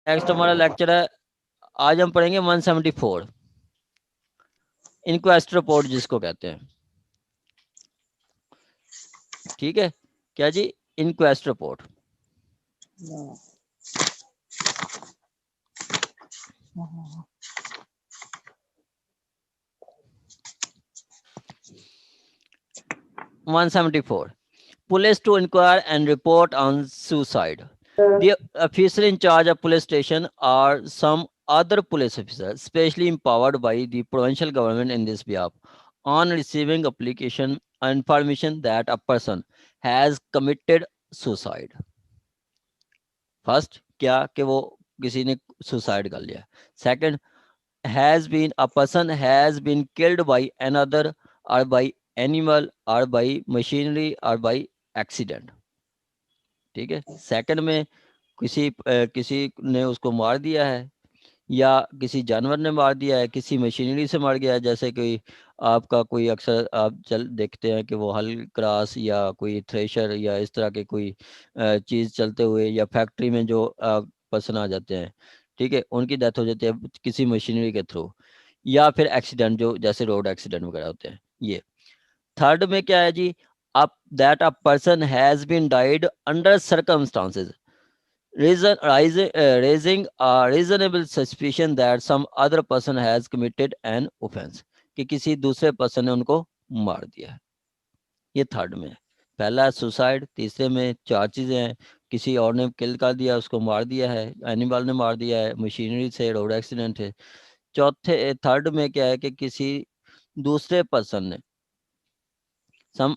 Next हमारा lecture है, आज हम पढ़ेंगे 174 इंक्वेस्ट रिपोर्ट जिसको कहते हैं। ठीक है, क्या जी? Inquest report. One 174 police to inquire and report on suicide. The officer in charge of police station or some other police officer, specially empowered by the provincial government in this behalf, on receiving application or information that a person has committed suicide. First, क्या कि वो किसी ने suicide कर लिया. Second, has been a person has been killed by another or by animal or by machinery or by accident. ठीक है, second में किसी ने उसको मार दिया है या किसी जानवर ने मार दिया है, किसी मशीनरी से मार गया है, जैसे कि आपका कोई अक्सर आप चल देखते हैं कि वो हल क्रास या कोई थ्रेशर या इस तरह के कोई चीज़ चलते हुए या फैक्ट्री में जो पर्सन आ जाते हैं, ठीक है, उनकी डेथ हो जाती है किसी मशीनरी के थ्रू, या फिर एक्सीडेंट जो जैसे रोड एक्सीडेंट वगैरह होते हैं ये. थर्ड में क्या है जी? Up that a person has been died under circumstances raising a reasonable suspicion that some other person has committed an offense, कि किसी दूसरे पर्सन ने उनको मार दिया है. ये थर्ड में है. पहला सुसाइड, तीसरे में चार चीजें हैं, किसी और ने किल कर दिया, उसको मार दिया है, एनिमल ने मार दिया है, मशीनरी से, रोड एक्सीडेंट है. चौथे थर्ड में क्या है कि किसी दूसरे पर्सन ने some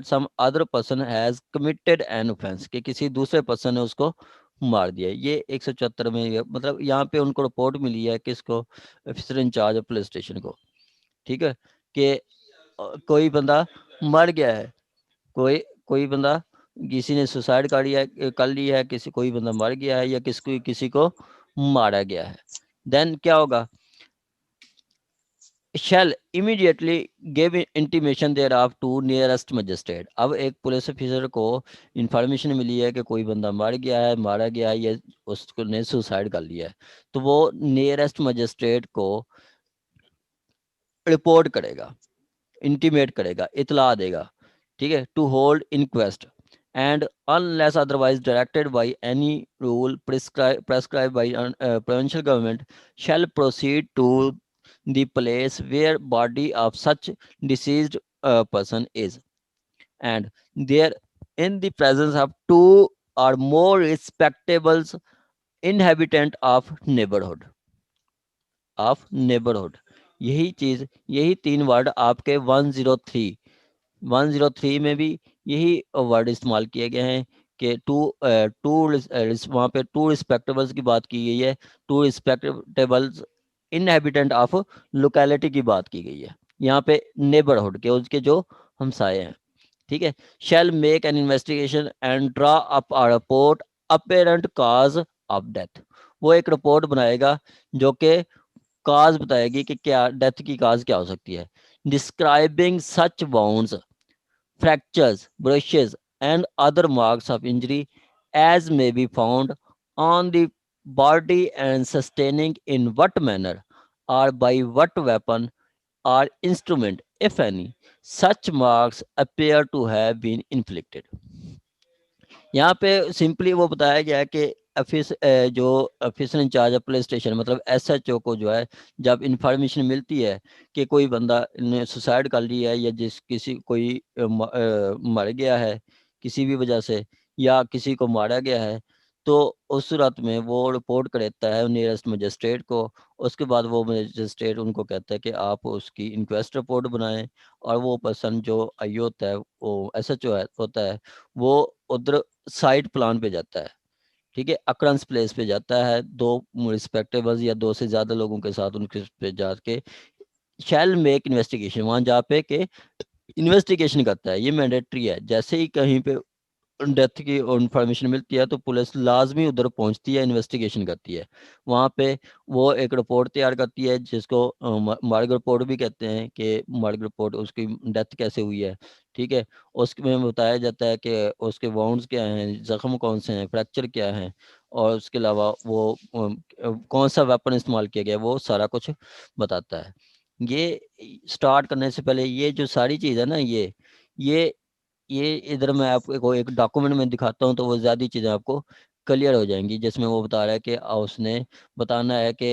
some other person has committed an offense, कि किसी दूसरे पर्सन ने उसको मार दिया. ये 174 में मतलब यहाँ पे उनको रिपोर्ट मिली है किसको? Officer in charge of police station को. ठीक है, कि कोई बंदा मर गया है, कोई कोई बंदा किसी ने सुसाइड कर लिया है, कोई बंदा मर गया है या किसी को मारा गया है. देन क्या होगा? shall immediately give intimation thereof to nearest magistrate. अब एक पुलिस ऑफिसर को इंफॉर्मेशन मिली है कि कोई बंदा मर गया है, मारा गया है या उसको ने सुसाइड कर लिया है, तो वो नियरेस्ट मजिस्ट्रेट को रिपोर्ट करेगा, इंटीमेट करेगा, इतला देगा. ठीक है, to hold inquest and unless otherwise directed by any rule prescribed by provincial government shall proceed to the place where body of such deceased person is, and there in the presence of two or more respectable inhabitant of neighborhood. यही चीज, यही तीन word आपके 103 में भी यही word इस्तेमाल किए गए हैं कि वहाँ पे टू रिस्पेक्टेबल्स की बात की गई है, टू रिस्पेक्टेबल्स इनहेबिटेंट ऑफ लोकेलिटी की बात की गई है. यहाँ पे नेबरहुड के उसके जो हमसाए हैं. ठीक है, शैल make an investigation and draw up a report apparent cause of death. वो एक रिपोर्ट बनाएगा जो कि काज बताएगी कि क्या डेथ की काज क्या हो सकती है. Describing such wounds, fractures, brushes, and other marks of injury as may be found on the body and sustaining in what manner or by what weapon or instrument, if any, such marks appear to have been inflicted. यहाँ पे simply वो बताया गया है कि जो officer in charge of police station मतलब SHO को जो है, जब इंफॉर्मेशन मिलती है कि कोई बंदा ने सुसाइड कर लिया है या कोई मर गया है किसी भी वजह से या किसी को मारा गया है, तो उस सूरत में वो रिपोर्ट कर देता है नियरेस्ट मजिस्ट्रेट को. उसके बाद वो मजिस्ट्रेट उनको कहता है कि आप उसकी इंक्वेस्ट रिपोर्ट बनाएं, और वो पर्सन जो आई होता है, वो एसएचओ होता है, वो उधर साइट प्लान पे जाता है. ठीक है, अक्रंस प्लेस पे जाता है, दो रिस्पेक्टेबल्स या दो से ज्यादा लोगों के साथ उनके पे जाके शैल मेक इन्वेस्टिगेशन, वहां जा पे के इन्वेस्टिगेशन करता है. ये मैंडेटरी है. जैसे ही कहीं पे डेथ की इंफॉर्मेशन मिलती है तो पुलिस लाजमी उधर पहुंचती है, इन्वेस्टिगेशन करती है। वहाँ पे वो एक रिपोर्ट तैयार करती है जिसको मार्ग रिपोर्ट भी कहते हैं, कि मार्ग रिपोर्ट उसकी डेथ कैसे हुई है। ठीक है, उसमें बताया जाता है कि उसके वाउंड्स क्या हैं, जख्म कौन से हैं, फ्रैक्चर क्या हैं, और उसके अलावा वो कौन सा वेपन इस्तेमाल किया गया, वो सारा कुछ बताता है। ये स्टार्ट करने से पहले ये जो सारी चीज़ है ना, ये ये इधर मैं आपको एक डॉक्यूमेंट में दिखाता हूँ तो वो ज़्यादा चीज़ें आपको क्लियर हो जाएंगी, जिसमें वो बता रहा है कि उसने बताना है कि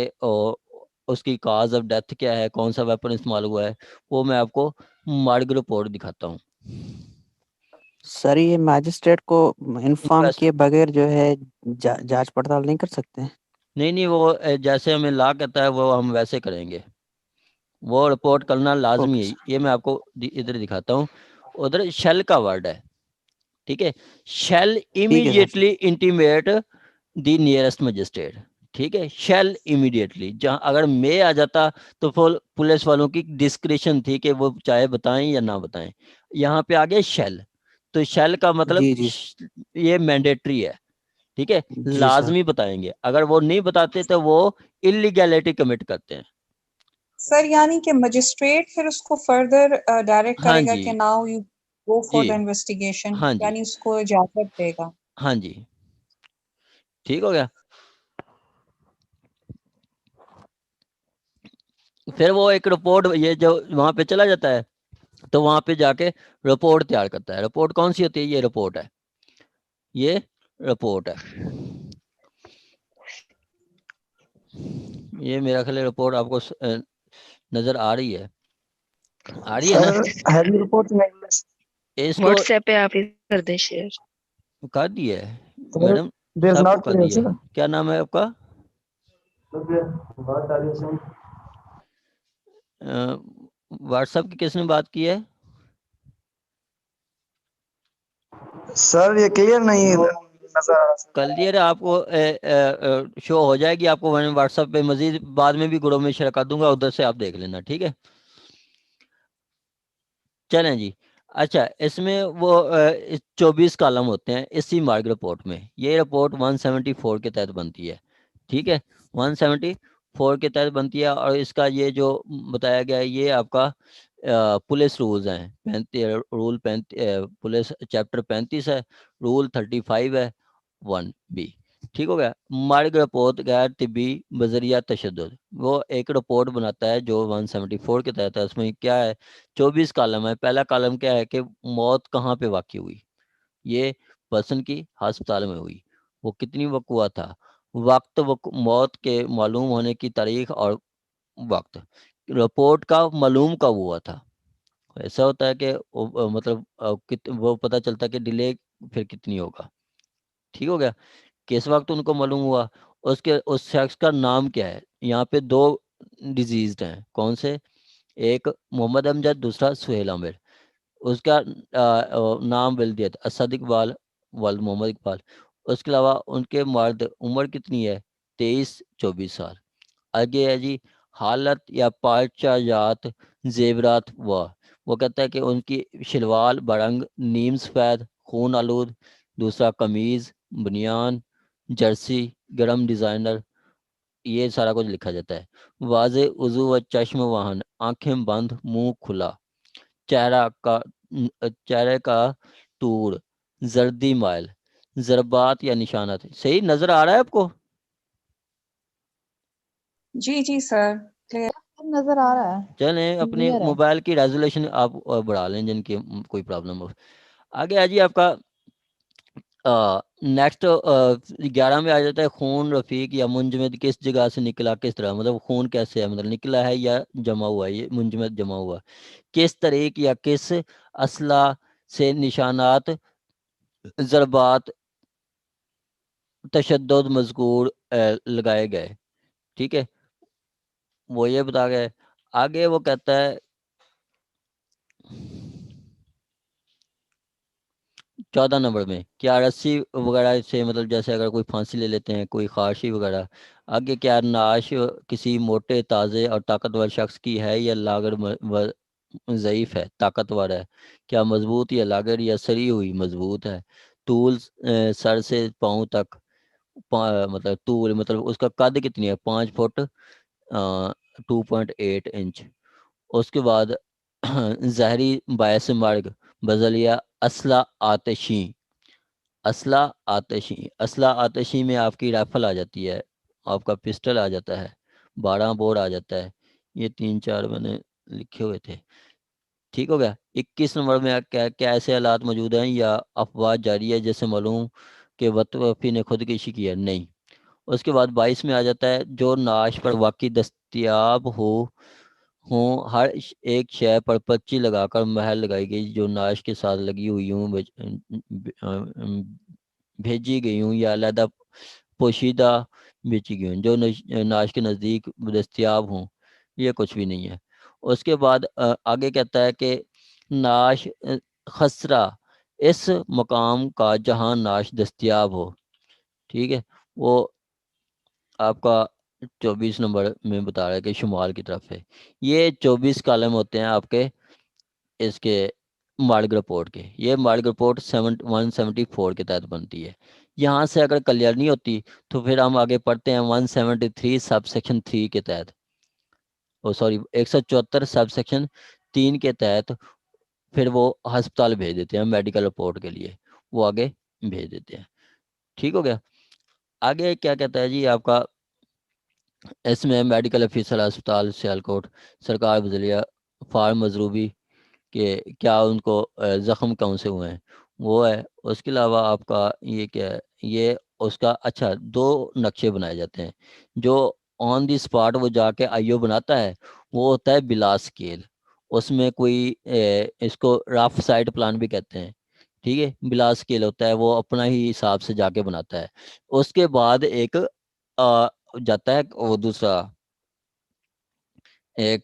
उसकी काज ऑफ डेथ क्या है, कौन सा वेपन इस्तेमाल हुआ है। वो मैं आपको मार्ग रिपोर्ट दिखाता हूँ। सर ये मैजिस्ट्रेट को इन्फॉर्म इन्वेस्ट किए बगैर जो है जांच पड़ताल नहीं कर सकते हैं? नहीं नहीं, वो जैसे हमें ला कहता है वो हम वैसे करेंगे, वो रिपोर्ट करना लाजमी ओके है। सर। ये मैं आपको इधर दिखाता हूँ। उधर शेल का वर्ड है, ठीक है। शेल ठीक है सर। इमीडिएटली इंटीमेट दी नियरेस्ट मजिस्ट्रेट। ठीक है, शेल इमीडिएटली, जहां अगर मैं आ जाता तो फिर पुलिस वालों की डिस्क्रिप्शन थी कि वो चाहे बताएं या ना बताएं। यहाँ पे आ गया शेल, तो शेल का मतलब जी जी। ये मैंडेटरी है। ठीक है, जी सर। लाजमी बताएंगे, अगर वो नहीं बताते तो वो इलीगैलिटी कमिट करते हैं। सर यानी कि मजिस्ट्रेट फिर उसको फर्दर डायरेक्ट हाँ करेगा जी, कि नाउ यू गो जी, फॉर द इन्वेस्टिगेशन, हाँ जी, यानी उसको इजाजत देगा। हाँ जी, ठीक हो गया। फिर वो एक रिपोर्ट, ये जो वहां पे चला जाता है तो वहां पे जाके रिपोर्ट तैयार करता है। रिपोर्ट कौन सी होती है? ये रिपोर्ट है, ये रिपोर्ट है। ये मेरा ख्याल रिपोर्ट आपको नजर आ रही है, आ रही है सर ना? हैवी रिपोर्ट में इसको व्हाट्सएप पे आप ही कर दे शेयर। कर दी है सर मैडम, देयर इज सबको नॉट कर क्लियर दी है। सर। क्या नाम है आपका? बात आ रही है सर। व्हाट्सएप की किसने बात की है? सर ये क्लियर नहीं नजर आ रहा सर। क्लियर आपको शो हो जाएगी आपको। मैंने व्हाट्सएप पे मजीद बाद में भी ग्रुप में शेयर कर दूंगा, उधर से आप देख लेना, ठीक है। चलें जी। अच्छा, इसमें वो 24 कॉलम होते हैं इसी मार्ग रिपोर्ट में। ये रिपोर्ट 174 के तहत बनती है, ठीक है। 174 के तहत बनती है, और इसका ये जो बताया गया है ये आपका पुलिस रूल्स हैं। 35 रूल 35 पुलिस चैप्टर 35 है, रूल 35 है 1B। ठीक हो गया। मार्ग रिपोर्ट गैर तिब्बी बजरिया तशद्दुद, वो एक रिपोर्ट बनाता है जो 174 के तहत है। उसमें क्या है, 24 कॉलम है। पहला कॉलम क्या है कि मौत कहाँ पे वाक़ई हुई, ये पर्सन की अस्पताल में हुई, वो कितनी वक्त हुआ था, वक्त मौत के मालूम होने की तारीख और वक्त, रिपोर्ट का मालूम कब हुआ था। ऐसा होता है कि मतलब वो पता चलता है कि डिले फिर कितनी होगा। ठीक हो गया, किस वक्त उनको मालूम हुआ, उसके उस शख्स का नाम क्या है। यहाँ पे दो डिजीज हैं, कौन से? एक मोहम्मद अमजद, दूसरा सुहेल आमिर। उसका नाम वल्दियत असद इकबाल, वाल मोहम्मद इकबाल। उसके अलावा उनके मर्द उम्र कितनी है? 23-24 साल। आगे है जी, हालत या पार्चाजात जेवरात वो कहता है कि उनकी शलवार बरंग नीम सफ़ेद खून आलूद, दूसरा कमीज़ बनियान जर्सी गरम डिज़ाइनर, ये सारा कुछ लिखा जाता है। वाजे उजू व चश्म वाहन, आंखें बंद मुंह खुला, चेहरे का टूर, जर्दी माइल, जरबात या निशानात। सही नजर आ रहा है आपको? जी जी सर, क्लियर नजर आ रहा है। चलें, अपने क्लियर है। मोबाइल की रेजोल्यूशन आप बढ़ा लें जिनकी कोई प्रॉब्लम हो। आगे आ जी आपका नेक्स्ट 11 में आ जाता है खून रफीक या मुंजमद किस जगह से निकला, किस तरह, मतलब खून कैसे है, मतलब निकला है या जमा हुआ है। ये मुंजमद जमा हुआ, किस तरीक या किस असला से निशानात जरबात तशद्दुद मजकूर लगाए गए। ठीक है, वो ये बता गए। आगे वो कहता है 14 नंबर में, क्या रस्सी वगैरह से, मतलब जैसे अगर कोई फांसी ले लेते हैं, कोई खारशी वगैरह। आगे, क्या नाश किसी मोटे ताज़े और ताकतवर शख्स की है या लागड़ ज़ईफ है ताकतवर है, क्या मजबूत या लागड़ या सरी हुई मजबूत है। टूल्स सर से पाँव तक मतलब टूल मतलब उसका कद कितनी है 5 फुट 2.8 इंच। उसके बाद जहरी बायस मार्ग बजलिया असला आतिशी। असला आतिशी, असला आतिशी में आपकी राइफल आ जाती है, आपका पिस्टल आ जाता है, 12 बोर आ जाता है। ये 3-4 मैंने लिखे हुए थे। ठीक हो गया। 21 नंबर में क्या क्या ऐसे हालात मौजूद हैं या अफवाह जारी है जैसे मालूम कि वतवफी ने खुदकुशी की है? नहीं। उसके बाद 22 में आ जाता है जो नाश पर वाकई दस्तयाब हो एक शय पर पर्ची लगाकर महर लगाई गई जो नाश के साथ लगी हुई हूँ भेजी गई हूँ या अलहदा पोशीदा बेची गई हूँ जो नाश के नज़दीक दस्तयाब हूँ, ये कुछ भी नहीं है। उसके बाद आगे कहता है कि नाश खसरा इस मकाम का जहाँ नाश दस्तयाब हो। ठीक है, वो आपका 24 नंबर में बता रहा है कि शुमाल की तरफ है। ये 24 कॉलम होते हैं आपके इसके मार्ग रिपोर्ट के। ये मार्ग रिपोर्ट 174 के तहत बनती है। यहाँ से अगर क्लियर नहीं होती तो फिर हम आगे पढ़ते हैं 173 सब सेक्शन 3 के तहत, ओ सॉरी 174 सब सेक्शन 3 के तहत। फिर वो अस्पताल भेज देते हैं मेडिकल रिपोर्ट के लिए, वो आगे भेज देते हैं। ठीक हो गया। आगे क्या कहता है जी आपका, इसमें मेडिकल ऑफिसर अस्पताल सियालकोट सरकार बजलिया फार्म मजरूबी कि क्या उनको ज़ख्म कौन से हुए हैं, वो है। उसके अलावा आपका ये क्या है, ये उसका अच्छा 2 नक्शे बनाए जाते हैं। जो ऑन दी स्पॉट वो जाके आईओ बनाता है वो होता है बिला स्केल। उसमें कोई इसको रफ साइड प्लान भी कहते हैं। ठीक है, बिला स्केल होता है, वो अपना ही हिसाब से जाके बनाता है। उसके बाद एक जाता है वो दूसरा एक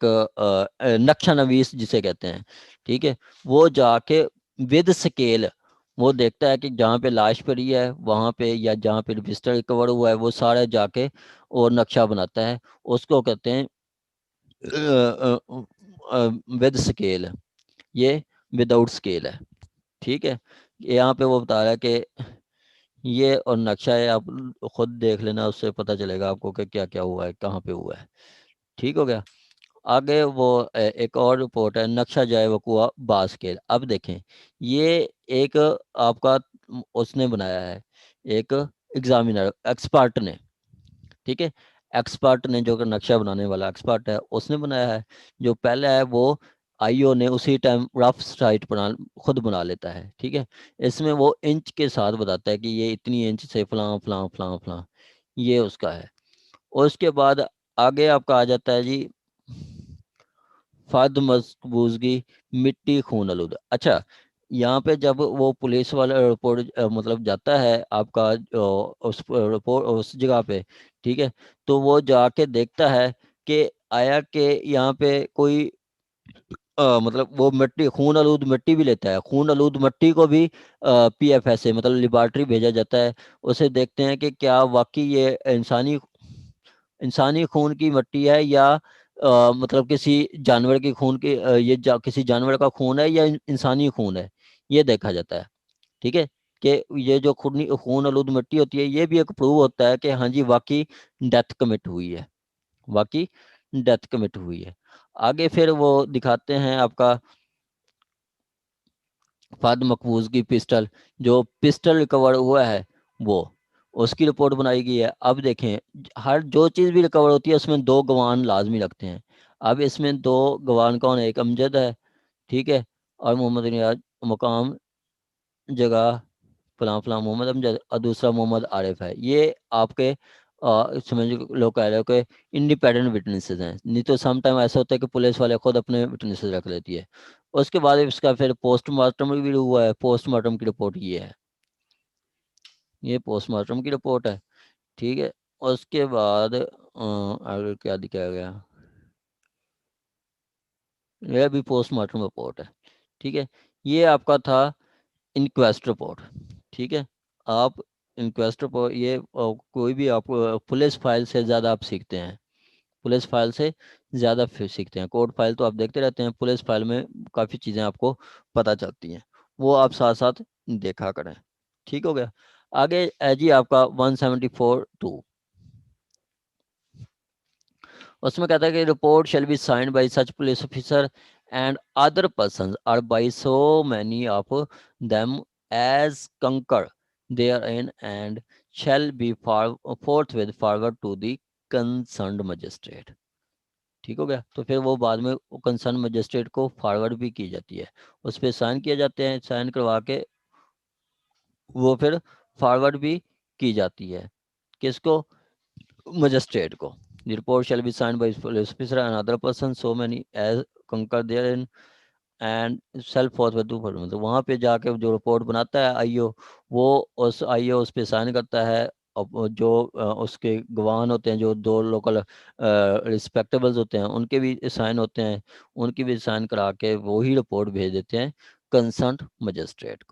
नक्शा नवीस जिसे कहते हैं। ठीक है, वो जाके विद स्केल वो देखता है कि जहाँ पे लाश पड़ी है वहाँ पे या जहाँ पे रजिस्टर रिकवर हुआ है वो सारा जाके और नक्शा बनाता है, उसको कहते हैं विद स्केल। ये विदाउट स्केल है। ठीक है, यहाँ पे वो बता रहा है कि ये और नक्शा है, आप खुद देख लेना, उससे पता चलेगा आपको कि क्या क्या हुआ है, कहाँ पे हुआ है। ठीक हो गया। आगे वो एक और रिपोर्ट है नक्शा जाए वकुआ बास्केल। अब देखें, ये एक आपका उसने बनाया है, एक एग्जामिनर एक्सपर्ट ने। ठीक है, एक्सपर्ट ने जो कि नक्शा बनाने वाला एक्सपर्ट है उसने बनाया है। जो पहला है वो आईओ ने उसी टाइम रफ साइट बना खुद बना लेता है। ठीक है, इसमें वो इंच के साथ बताता है कि ये इतनी इंच से फलां फलां फलां फलां, ये उसका है। और उसके बाद आगे आपका आ जाता है जी फद मकबूजगी मिट्टी खून आलूदा। अच्छा, यहाँ पे जब वो पुलिस वाला रिपोर्ट मतलब जाता है आपका उस रिपोर्ट उस जगह पे, ठीक है, तो वो जाके देखता है कि आया कि यहाँ पे कोई मतलब वो मिट्टी खून आलूद मिट्टी भी लेता है। खून आलूद मिट्टी को भी पीएफएस से मतलब लिबार्ट्री भेजा जाता है। उसे देखते हैं कि क्या वाकई ये इंसानी खून की मिट्टी है या मतलब किसी जानवर की खून की किसी जानवर का खून है या इंसानी खून है, ये देखा जाता है। ठीक है, कि ये जो खूनी खून आलूद मिट्टी होती है ये भी एक प्रूव होता है कि हाँ जी वाकई डेथ कमिट हुई है, वाकई डेथ कमिट हुई है। आगे फिर वो दिखाते हैं आपका फहद मकबूज की पिस्टल, जो पिस्टल रिकवर हुआ है वो उसकी रिपोर्ट बनाई गई है। अब देखें, हर जो चीज़ भी रिकवर होती है उसमें 2 गवान लाजमी लगते हैं। अब इसमें 2 गवान कौन है? एक अमजद है, ठीक है, और मोहम्मद नियाज मुकाम जगह फलां फलां मोहम्मद अमजद, और दूसरा मोहम्मद आरिफ है। ये आपके समझ लो कह रहे हो कि इंडिपेंडेंट विटनेसेस हैं। नहीं तो सम टाइम ऐसा होता है कि पुलिस वाले खुद अपने विटनेसेस रख लेती है। उसके बाद इसका फिर पोस्टमार्टम भी हुआ है। पोस्टमार्टम की रिपोर्ट ये है, ये पोस्टमार्टम की रिपोर्ट है। ठीक है, उसके बाद आगे क्या दिखाया गया, यह भी पोस्टमार्टम रिपोर्ट है। ठीक है, ये आपका था इंक्वेस्ट रिपोर्ट। ठीक है, आप इंक्वेस्ट रिपोर्ट ये कोई भी आप पुलिस फाइल से ज़्यादा आप सीखते हैं, पुलिस फाइल से ज़्यादा फिर सीखते हैं। कोर्ट फाइल तो आप देखते रहते हैं, पुलिस फाइल में काफ़ी चीज़ें आपको पता चलती हैं, वो आप साथ साथ देखा करें। ठीक हो गया। आगे जी आपका 174(2), उसमें कहता है कि report shall be signed by such police officer and other persons और by so many of them as concur therein and shall be forthwith forward to the concerned magistrate. ठीक हो गया। तो फिर वो बाद में कंसर्न मजिस्ट्रेट को फॉरवर्ड भी की जाती है, उस पर साइन किए जाते हैं, साइन करवा के वो फिर फॉरवर्ड भी की जाती है, किसको? मजिस्ट्रेट को। The report shall be signed by police officer and other person so many as concur therein and self forthwith to follow। तो वहाँ पे जाके जो रिपोर्ट बनाता है आईओ, वो उस आईओ उस पे साइन करता है, और जो उसके गवाह होते हैं, जो दो लोकल रिस्पेक्टेबल्स होते हैं, उनके भी साइन होते हैं, उनकी भी साइन करा के वो ही रिपोर्ट भेज देते हैं कंसर्न मजिस्ट्रेट को।